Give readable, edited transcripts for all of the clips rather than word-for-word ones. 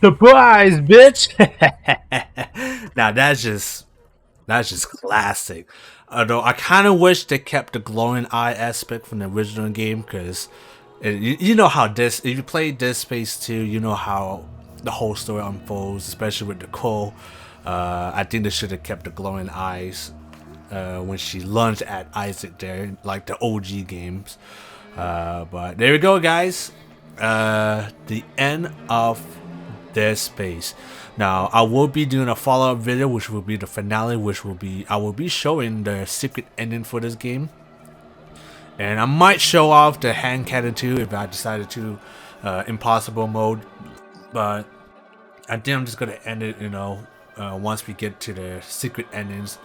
Surprise, bitch! Now that's just classic. Although I kind of wish they kept the glowing eye aspect from the original game, because you know how this, if you play Dead Space 2, you know how the whole story unfolds, especially with Nicole. I think they should have kept the glowing eyes when she lunged at Isaac there, like the OG games. But there we go, guys. The end of Dead Space. Now, I will be doing a follow-up video, which will be the finale, which will be I will be showing the secret ending for this game, and I might show off the hand cannon too if I decided to, impossible mode. But I think I'm just gonna end it, once we get to the secret endings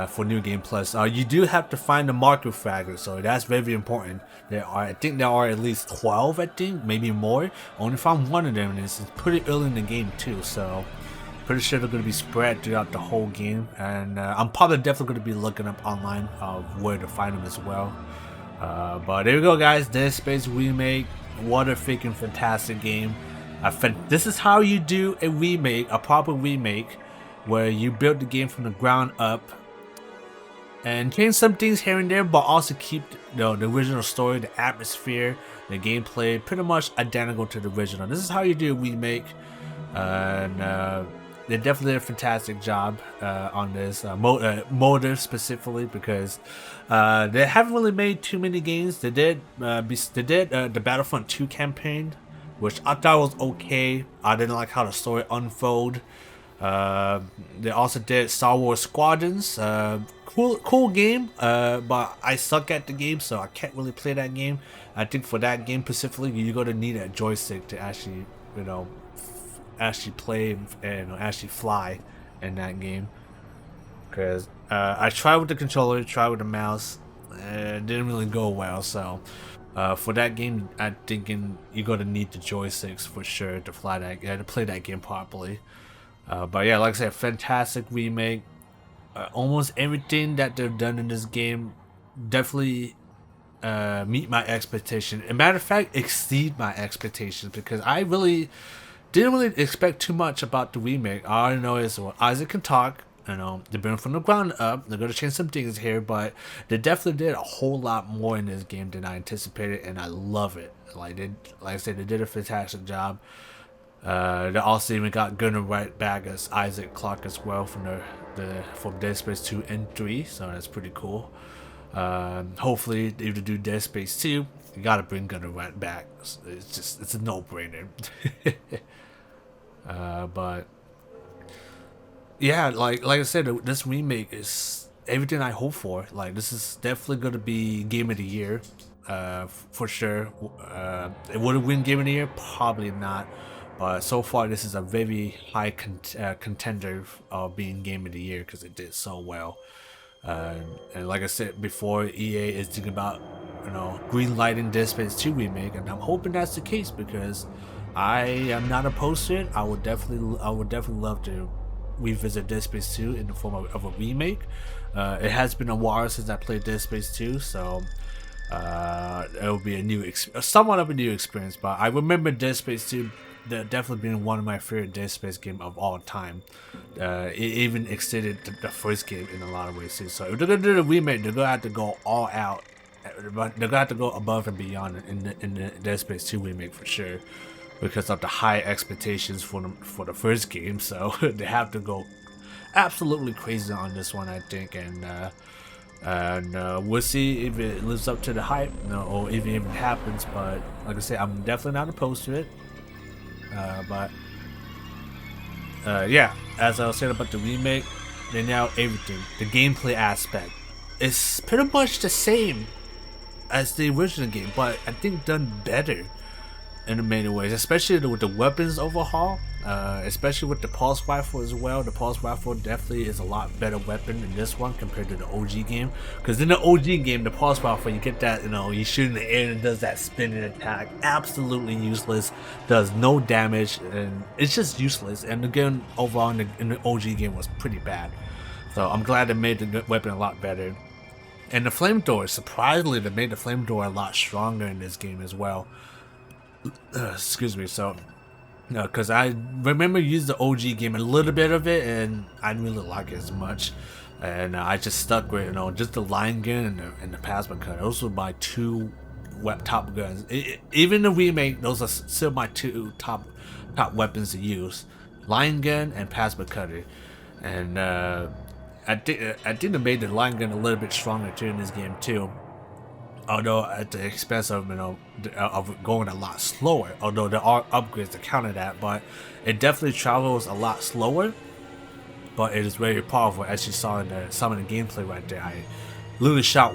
for New Game Plus. You do have to find the marker fragments, so that's very important. I think there are at least 12. I think maybe more. Only found one of them, and it's pretty early in the game too. So pretty sure they're going to be spread throughout the whole game, and I'm probably definitely going to be looking up online where to find them as well. But there we go, guys. Dead Space Remake. What a freaking fantastic game. This is how you do a remake, a proper remake, where you build the game from the ground up and change some things here and there, but also keep the original story, the atmosphere, the gameplay pretty much identical to the original. This is how you do a remake, and they definitely did a fantastic job on this motive specifically, because they haven't really made too many games. They did the Battlefront 2 campaign, which I thought was okay. I didn't like how the story unfolded. They also did Star Wars Squadrons. Cool game, but I suck at the game, so I can't really play that game. I think for that game specifically, you're gonna need a joystick to actually, actually play and actually fly in that game. Because I tried with the controller, tried with the mouse, it didn't really go well. So for that game, I'm thinking you're gonna need the joysticks for sure to fly that, to play that game properly. But yeah, like I said, fantastic remake. Almost everything that they've done in this game definitely meet my expectation. As a matter of fact, exceed my expectations, because I really didn't really expect too much about the remake. All I know is, well, Isaac can talk. They're building from the ground up. They're gonna change some things here, but they definitely did a whole lot more in this game than I anticipated, and I love it. Like I said, they did a fantastic job. They also even got Gunnar right back as Isaac Clarke as well from Dead Space 2 and 3, so that's pretty cool. Hopefully, if they do Dead Space 2, you gotta bring Gunnar right back. It's a no-brainer. But yeah, like I said, this remake is everything I hope for. Like, this is definitely gonna be Game of the Year, for sure. Would it win Game of the Year? Probably not. But so far, this is a very high contender of being Game of the Year, because it did so well. And like I said before, EA is thinking about, green lighting Dead Space 2 remake, and I'm hoping that's the case, because I am not opposed to it. I would definitely love to revisit Dead Space 2 in the form of a remake. It has been a while since I played Dead Space 2, so it will be somewhat of a new experience. But I remember Dead Space 2 definitely being one of my favorite Dead Space game of all time. It even exceeded the first game in a lot of ways too. So if they're gonna do the remake, they're gonna have to go all out. They're gonna have to go above and beyond in the Dead Space 2 remake for sure, because of the high expectations for the first game. So they have to go absolutely crazy on this one, I think, and we'll see if it lives up to the hype, or if it even happens. But like I said, I'm definitely not opposed to it. But yeah, as I was saying about the remake, they now everything. The gameplay aspect is pretty much the same as the original game, but I think done better in many ways, especially with the weapons overhaul, especially with the pulse rifle as well. The pulse rifle definitely is a lot better weapon in this one compared to the OG game, because in the OG game, the pulse rifle, you get that, you shoot in the air and it does that spinning attack, absolutely useless, does no damage, and it's just useless. And again, overall in the OG game was pretty bad, so I'm glad they made the weapon a lot better. And the flamethrower, surprisingly, they made the flamethrower a lot stronger in this game as well. Excuse me. So Because I remember using the OG game a little bit of it, and I didn't really like it as much. And I just stuck with just the line gun and the plasma cutter. Those were my two top guns. Even the remake, those are still my two top weapons to use: line gun and plasma cutter. And I think they made the line gun a little bit stronger too in this game too. Although at the expense of of going a lot slower. Although there are upgrades to counter that, but it definitely travels a lot slower. But it is very powerful, as you saw in some of the gameplay right there. I literally shot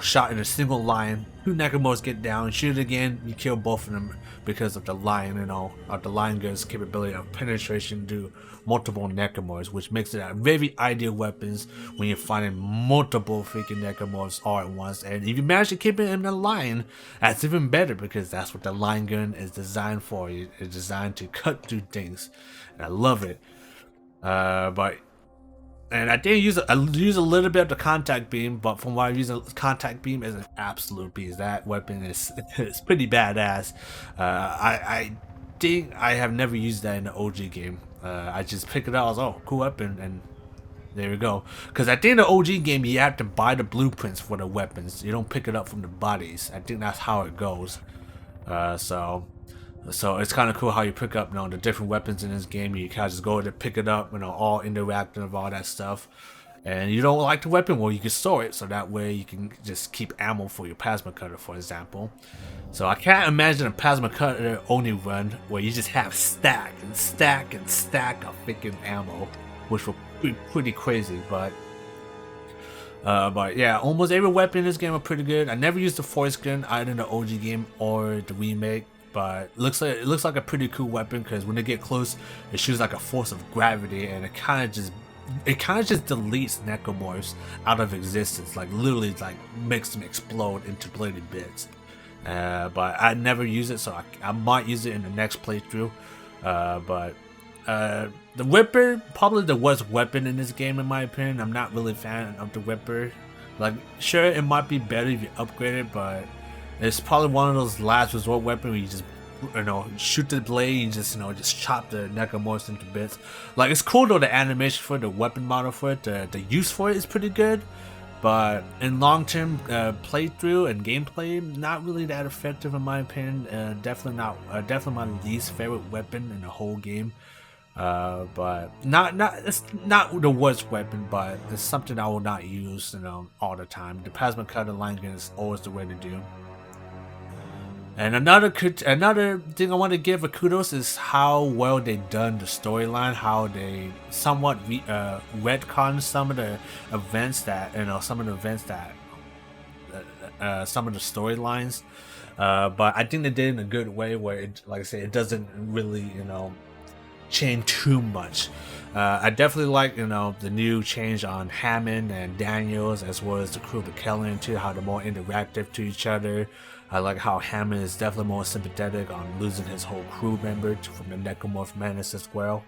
shot in a single line. Two Necromorphs get down, shoot it again, you kill both of them because of the line, of the line gun's capability of penetration to multiple Necromorphs, which makes it a very ideal weapons when you're fighting multiple freaking Necromorphs all at once. And if you manage to keep it in the line, that's even better because that's what the line gun is designed for. It's designed to cut through things, and I love it. And I did use a little bit of the contact beam, but from what I use, the contact beam is an absolute beast. That weapon is it's pretty badass. I think I have never used that in the OG game. I just picked it up. I was cool weapon, and there we go. Because I think in the OG game you have to buy the blueprints for the weapons. You don't pick it up from the bodies. I think that's how it goes. So it's kind of cool how you pick up, the different weapons in this game. You kind of just go to pick it up, all interactive, all that stuff. And you don't like the weapon, well, you can store it, so that way you can just keep ammo for your plasma cutter, for example. So I can't imagine a plasma cutter only run where you just have stack and stack and stack of freaking ammo, which will be pretty crazy. But yeah, almost every weapon in this game are pretty good. I never used the force gun either in the OG game or the remake. But it looks like a pretty cool weapon because when they get close, it shoots like a force of gravity, and it kind of just deletes Necromorphs out of existence. Like literally, like makes them explode into bloody bits. But I never use it, so I might use it in the next playthrough. The Whipper, probably the worst weapon in this game in my opinion. I'm not really a fan of the Whipper. Like, sure, it might be better if you upgrade it, but it's probably one of those last resort weapons where you just, shoot the blade and just chop the Necromorphs into bits. Like, it's cool though, the animation for the weapon model for it, the use for it is pretty good. But in long-term playthrough and gameplay, not really that effective in my opinion. Definitely my least favorite weapon in the whole game. But it's not the worst weapon, but it's something I will not use, all the time. The plasma cutter line gun is always the way to do. And another thing I want to give a kudos is how well they done the storyline, how they somewhat retcon some of the events that some of the storylines. But I think they did it in a good way where it, like I said, it doesn't really change too much. I definitely like the new change on Hammond and Daniels, as well as the crew of the Kellan too, how they're more interactive to each other. I like how Hammond is definitely more sympathetic on losing his whole crew member from the Necromorph menace as well.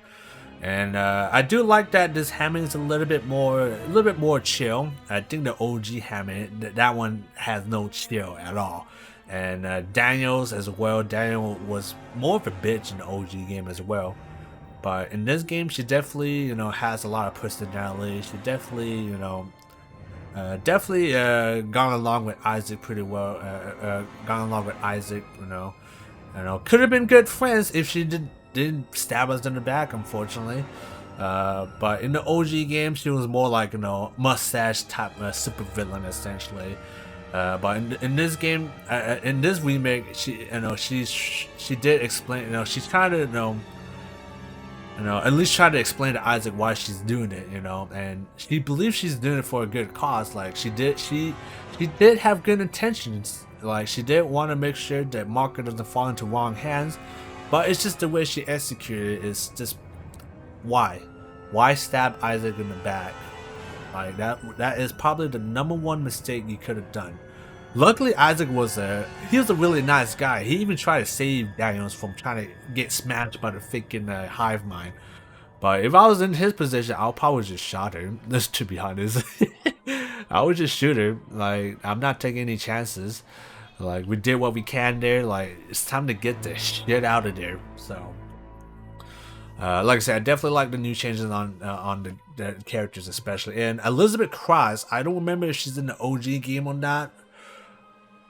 And I do like that this Hammond is a little bit more chill. I think the OG Hammond, that one has no chill at all. And Daniels as well. Daniel was more of a bitch in the OG game as well. But in this game, she definitely, has a lot of personality. She definitely, gone along with Isaac pretty well. Could have been good friends if she didn't stab us in the back, unfortunately. But in the OG game, she was more like, mustache type super villain essentially. But in this game, in this remake, she did explain, she's trying to, at least try to explain to Isaac why she's doing it, and she believes she's doing it for a good cause. Like she did have good intentions. Like she did want to make sure that Marco doesn't fall into wrong hands, but it's just the way she executed it is just why stab Isaac in the back? Like that is probably the #1 mistake you could have done. Luckily, Isaac was a really nice guy. He even tried to save Daniels from trying to get smashed by the freaking hive mind. But if I was in his position, I'll probably just shot her. Just to be honest, I would just shoot her. Like, I'm not taking any chances. Like, we did what we can there. Like, it's time to get the shit out of there. So, like I said, I definitely like the new changes on the characters, especially. And Elizabeth Cross, I don't remember if she's in the OG game or not,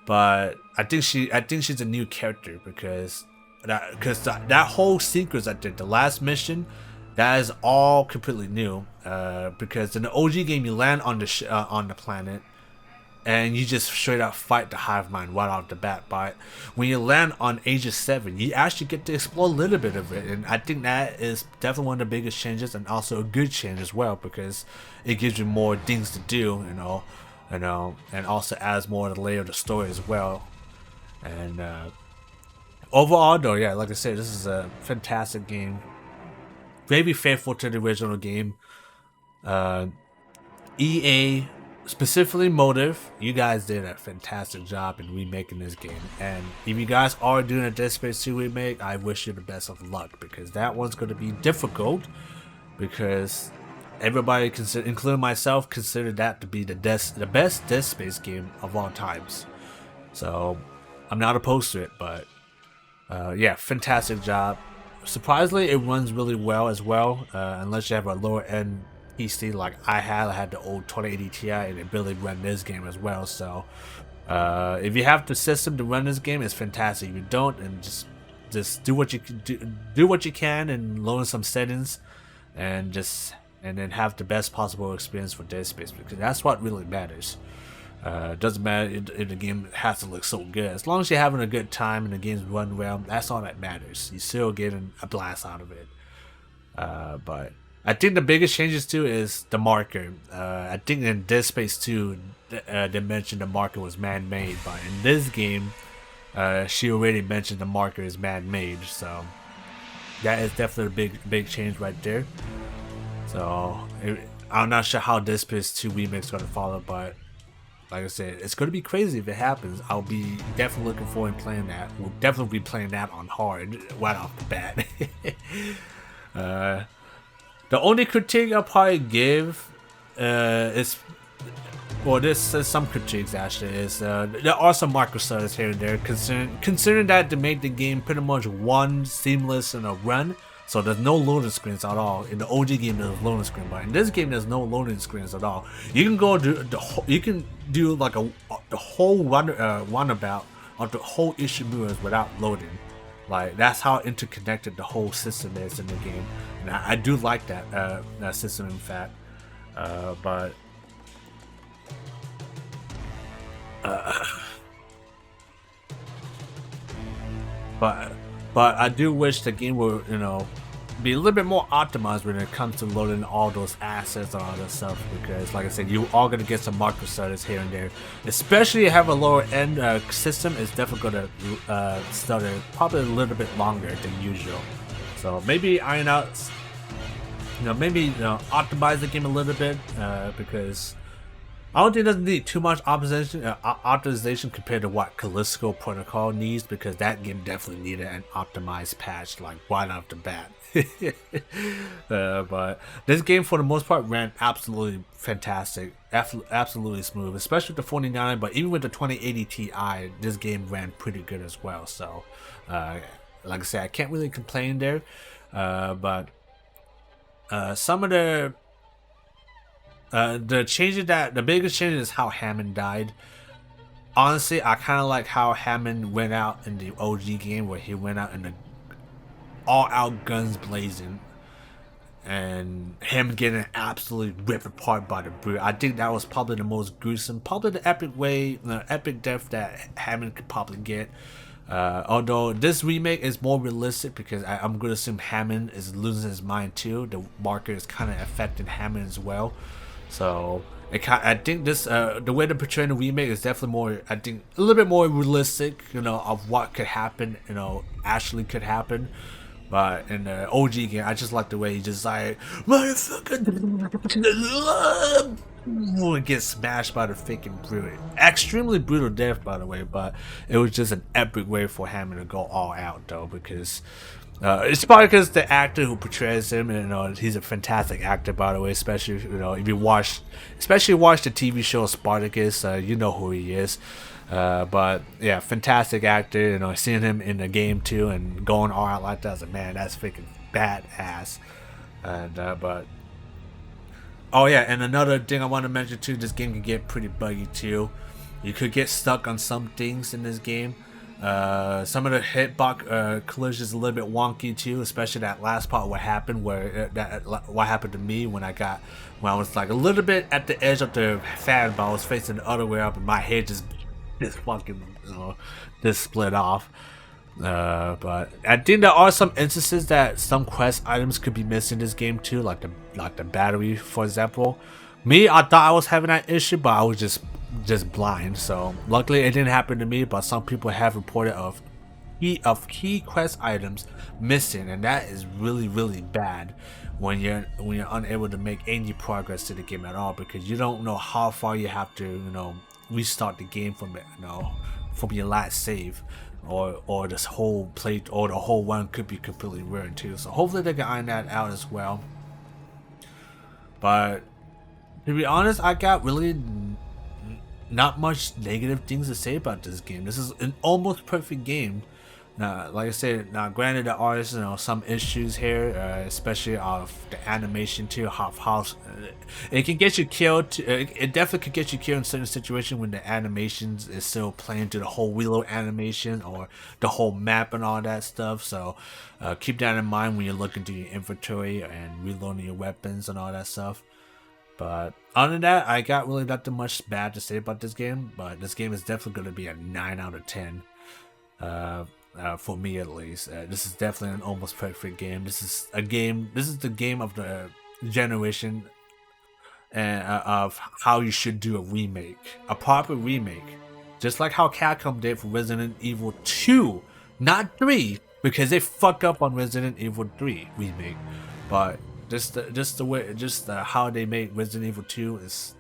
but I think she's a new character because that whole sequence I did, the last mission, that is all completely new. Because in the OG game, you land on the planet, and you just straight up fight the hive mind right off the bat. But when you land on Aegis 7, you actually get to explore a little bit of it, and I think that is definitely one of the biggest changes, and also a good change as well, because it gives you more things to do, and also adds more to the layer of the story as well. And overall, though, yeah, like I said, this is a fantastic game, very faithful to the original game. EA, specifically Motive, you guys did a fantastic job in remaking this game. And if you guys are doing a Dead Space 2 remake, I wish you the best of luck, because that one's going to be difficult, because everybody, including myself, considered that to be the best Dead Space game of all times. So I'm not opposed to it, but yeah, fantastic job. Surprisingly, it runs really well as well, unless you have a lower end PC like I had the old 2080 Ti, and it barely run this game as well. So if you have the system to run this game, it's fantastic. If you don't, and just do what you can do what you can, and load in some settings, and then have the best possible experience for Dead Space, because that's what really matters. It doesn't matter if the game has to look so good. As long as you're having a good time and the game's run well, that's all that matters. You're still getting a blast out of it. But I think the biggest changes too is the marker. I think in Dead Space 2, they mentioned the marker was man-made, but in this game, she already mentioned the marker is man-made. So that is definitely a big change right there. So I'm not sure how Dead Space 2 Remake is going to follow, but like I said, it's going to be crazy if it happens. I'll be definitely looking forward to playing that. We'll definitely be playing that on hard right off the bat. The only critique I'll probably give is, well, this is some critiques actually, is there are some microservices here and there, considering that they made the game pretty much one seamless in a run. So there's no loading screens at all. In the OG game, there's a loading screen, but in this game, there's no loading screens at all. You can go do like the whole runabout of the whole Ishimura's without loading. Like, that's how interconnected the whole system is in the game, and I do like that system, in fact. But I do wish the game would, be a little bit more optimized when it comes to loading all those assets and all that stuff, because like I said, you are going to get some microservices here and there, especially if you have a lower end system. It's definitely going to stutter probably a little bit longer than usual. So maybe iron out, optimize the game a little bit, because I don't think it doesn't need too much optimization compared to what Callisto Protocol needs, because that game definitely needed an optimized patch like right off the bat. But this game for the most part ran absolutely fantastic, absolutely smooth, especially with the 49. But even with the 2080 Ti, this game ran pretty good as well. So like I said, I can't really complain there. But some of the changes, the biggest change is how Hammond died. Honestly, I kind of like how Hammond went out in the OG game, where he went out in the all-out guns blazing, and him getting absolutely ripped apart by the brute. I think that was probably the most gruesome, probably the epic death that Hammond could probably get. Although this remake is more realistic, because I'm going to assume Hammond is losing his mind too. The marker is kind of affecting Hammond as well. So I think this the way to portray the remake is definitely more, I think, a little bit more realistic, of what could happen, actually could happen. But in the OG game, I just like the way he just like, motherfucker, get smashed by the freaking brute. Extremely brutal death, by the way, but it was just an epic way for Hammond to go all out, though, because It's probably because the actor who portrays him, and, he's a fantastic actor, by the way. Especially if you watch, especially watch the TV show Spartacus, you know who he is. But yeah, fantastic actor. Seeing him in the game too and going all out like that, I was like, man, that's freaking badass. And but oh yeah, and another thing I want to mention too, this game can get pretty buggy too. You could get stuck on some things in this game. Some of the hitbox collisions a little bit wonky too, especially that last part. What happened? What happened to me when I was like a little bit at the edge of the fan, but I was facing the other way up, and my head just fucking just split off. But I think there are some instances that some quest items could be missing in this game too, like the battery, for example. Me, I thought I was having that issue, but I was just blind. So luckily, it didn't happen to me. But some people have reported of key quest items missing, and that is really bad when you're unable to make any progress to the game at all, because you don't know how far you have to restart the game from from your last save, or this whole play, or the whole one could be completely ruined too. So hopefully they can iron that out as well. But to be honest, I got really not much negative things to say about this game. This is an almost perfect game. Now, like I said, now granted there are some issues here, especially of the animation too. How it can get you killed. It definitely could get you killed in certain situations when the animations is still playing to the whole reload animation or the whole map and all that stuff. So keep that in mind when you're looking through your inventory and reloading your weapons and all that stuff. But other than that, I got really nothing much bad to say about this game. But this game is definitely going to be a 9 out of 10. For me at least. This is definitely an almost perfect game. This is the game of the generation, and of how you should do a remake, a proper remake, just like how Capcom did for Resident Evil 2, not 3, because they fuck up on Resident Evil 3 remake. But just how they made Resident Evil 2 is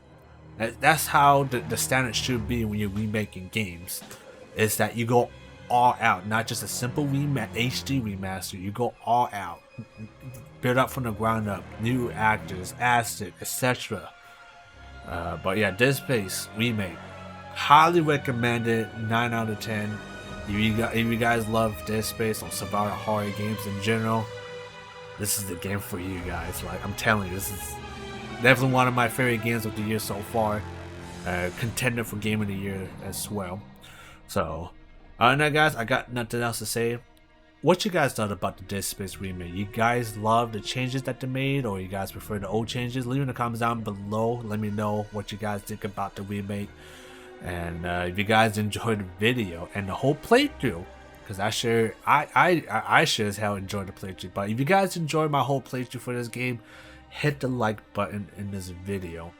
that's how the standard should be when you're remaking games. Is that you go all out, not just a simple HD remaster. You go all out, build up from the ground up, new actors, assets, etc. But yeah, Dead Space Remake, highly recommended. 9 out of 10. If you guys love Dead Space or survival horror games in general, this is the game for you guys. Like, I'm telling you, this is definitely one of my favorite games of the year so far. Contender for Game of the Year as well. So other than that, guys, I got nothing else to say. What you guys thought about the Dead Space remake? You guys love the changes that they made, or you guys prefer the old changes? Leave in the comments down below. Let me know what you guys think about the remake. And if you guys enjoyed the video and the whole playthrough, because I sure as hell enjoyed the playthrough. But if you guys enjoyed my whole playthrough for this game, hit the like button in this video.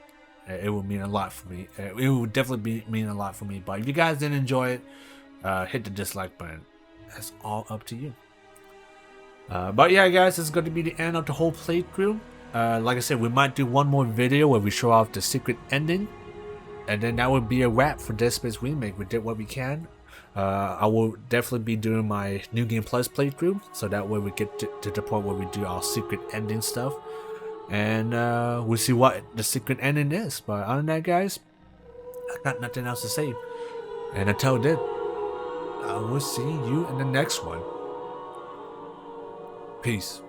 It would mean a lot for me. It would definitely mean a lot for me. But if you guys didn't enjoy it, hit the dislike button. That's all up to you. But yeah, guys, this is going to be the end of the whole playthrough. Like I said, we might do one more video where we show off the secret ending, and then that would be a wrap for Dead Space Remake. We did what we can. I will definitely be doing my New Game Plus playthrough, so that way we get to the point where we do our secret ending stuff, and we'll see what the secret ending is. But other than that, guys, I got nothing else to say. And until then, I will see you in the next one. Peace.